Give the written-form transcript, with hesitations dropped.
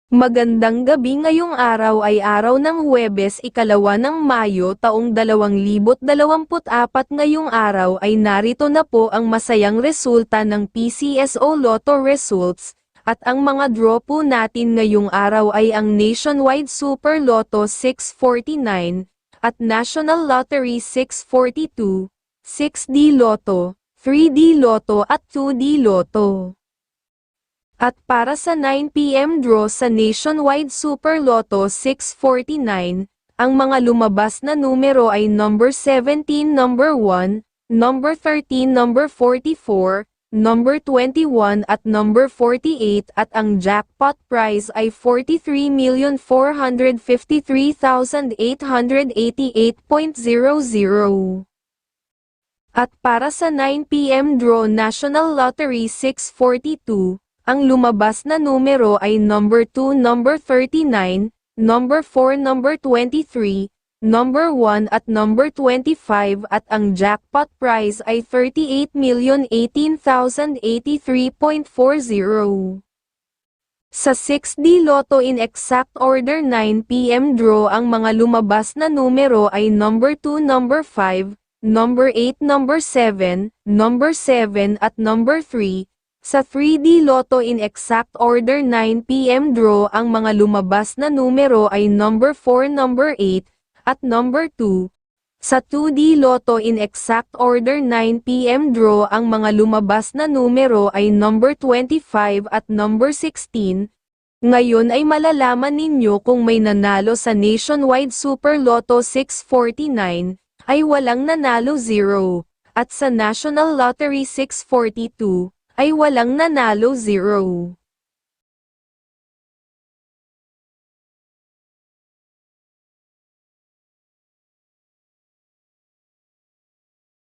Magandang gabi, ngayong araw ay araw ng Huwebes, ikalawa ng Mayo taong 2024. Ngayong araw ay narito na po ang masayang resulta ng PCSO Lotto results, at ang mga draw po natin ngayong araw ay ang Nationwide Super Lotto 649, at National Lottery 642, 6D Lotto, 3D Lotto at 2D Lotto. At para sa 9 PM draw sa Nationwide Super Lotto 649, ang mga lumabas na numero ay number 17, number 1, number 13, number 44, number 21 at number 48, at ang jackpot prize ay 43,453,888.00. At para sa 9 PM draw National Lottery 642, ang lumabas na numero ay number 2, number 39, number 4, number 23, number 1 at number 25, at ang jackpot prize ay 38,018,083.40. Sa 6D Lotto in exact order 9 PM draw, ang mga lumabas na numero ay number 2, number 5, number 8, number 7, number 7 at number 3. Sa 3D Lotto in exact order 9 PM draw, ang mga lumabas na numero ay number 4, number 8, at number 2. Sa 2D Lotto in exact order 9 PM draw, ang mga lumabas na numero ay number 25 at number 16. Ngayon ay malalaman ninyo kung may nanalo sa Nationwide Super Lotto 649, ay walang nanalo 0, at sa National Lottery 642, ay walang nanalo 0.